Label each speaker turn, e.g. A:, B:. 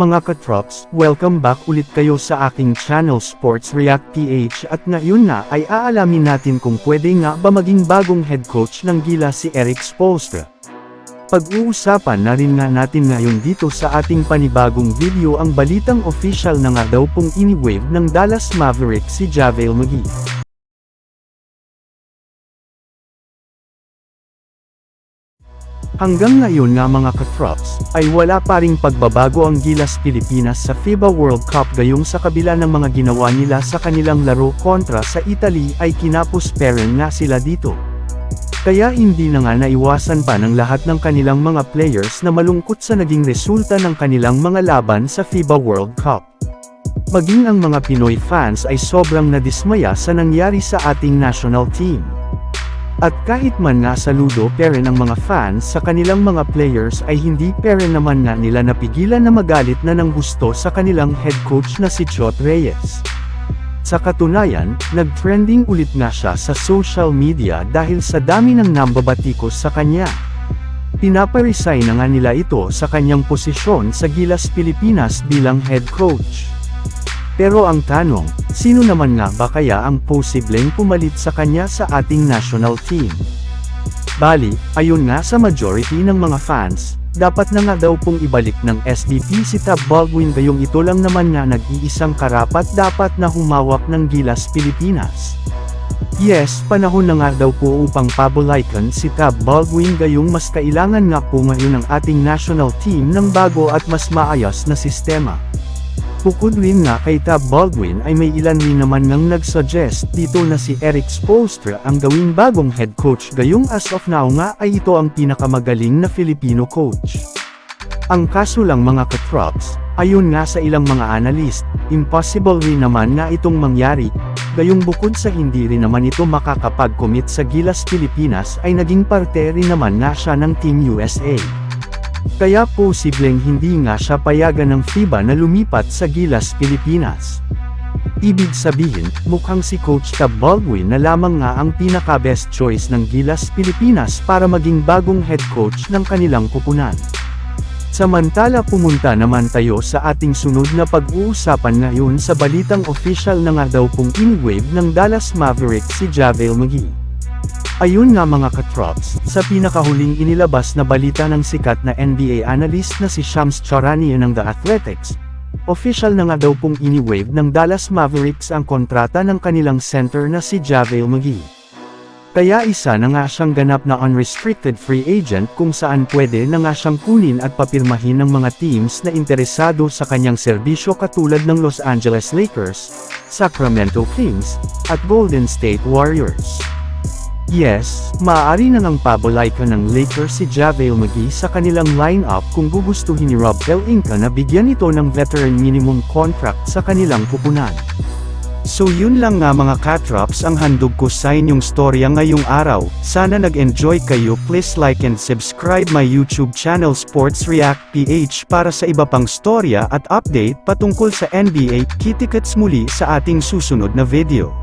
A: Mga katrops, welcome back ulit kayo sa aking channel Sports React PH at ngayon na ay aalamin natin kung pwede nga ba maging bagong head coach ng Gilas si Erik Spoelstra. Pag-uusapan na rin nga natin ngayon dito sa ating panibagong video ang balitang official na nga daw pong ini-wave ng Dallas Mavericks si JaVale McGee. Hanggang ngayon nga mga katrops, ay wala pa ring pagbabago ang Gilas Pilipinas sa FIBA World Cup gayong sa kabila ng mga ginawa nila sa kanilang laro kontra sa Italy ay kinapos pa rin nga sila dito. Kaya hindi na nga naiwasan pa ng lahat ng kanilang mga players na malungkot sa naging resulta ng kanilang mga laban sa FIBA World Cup. Maging ang mga Pinoy fans ay sobrang nadismaya sa nangyari sa ating national team. At kahit man nga saludo pa rin ang mga fans sa kanilang mga players ay hindi pa rin naman nga nila napigilan na magalit na ng gusto sa kanilang head coach na si Chot Reyes. Sa katunayan, nag-trending ulit nga siya sa social media dahil sa dami ng nambabatikos sa kanya. Pinaparesign na nga nila ito sa kanyang posisyon sa Gilas Pilipinas bilang head coach. Pero ang tanong, sino naman nga ba kaya ang posibleng pumalit sa kanya sa ating national team? Bali, ayon nga sa majority ng mga fans, dapat na nga daw pong ibalik ng SBP si Tab Baldwin gayong ito lang naman nga nag-iisang karapat dapat na humawak ng Gilas Pilipinas. Yes, panahon na nga daw po upang pabalikan si Tab Baldwin gayong mas kailangan nga po ngayon ng ating national team ng bago at mas maayos na sistema. Bukod rin nga kay Tab Baldwin ay may ilan rin naman ngang nagsuggest dito na si Erik Spoelstra ang gawing bagong head coach gayong as of now nga ay ito ang pinakamagaling na Filipino coach. Ang kaso lang mga katrops, ayon nga sa ilang mga analyst, impossible rin naman nga itong mangyari, gayong bukod sa hindi rin naman ito makakapag-commit sa Gilas Pilipinas ay naging parte rin naman nga siya ng Team USA. Kaya posibleng hindi nga siya payagan ng FIBA na lumipat sa Gilas Pilipinas. Ibig sabihin, mukhang si Coach Tab Baldwin na lamang nga ang pinaka-best choice ng Gilas Pilipinas para maging bagong head coach ng kanilang kupunan. Samantala pumunta naman tayo sa ating sunod na pag-uusapan ngayon sa balitang official na nga daw pong in-wave ng Dallas Mavericks si JaVale McGee. Ayun nga mga katrops, sa pinakahuling inilabas na balita ng sikat na NBA analyst na si Shams Charania ng The Athletics, official na nga daw pong ini-wave ng Dallas Mavericks ang kontrata ng kanilang center na si JaVale McGee. Kaya isa na nga siyang ganap na unrestricted free agent kung saan pwede na nga siyang kunin at papirmahin ng mga teams na interesado sa kanyang serbisyo katulad ng Los Angeles Lakers, Sacramento Kings, at Golden State Warriors. Yes, maaari na ngang pabalikan ng Lakers si JaVale McGee sa kanilang lineup kung gugustuhin ni Rob Pelinka na bigyan ito ng veteran minimum contract sa kanilang kupunan. So yun lang nga mga katrops ang handog ko sa inyong storya ngayong araw. Sana nag-enjoy kayo. Please like and subscribe my YouTube channel Sports React PH para sa iba pang storya at update patungkol sa NBA. Kita-kits muli sa ating susunod na video.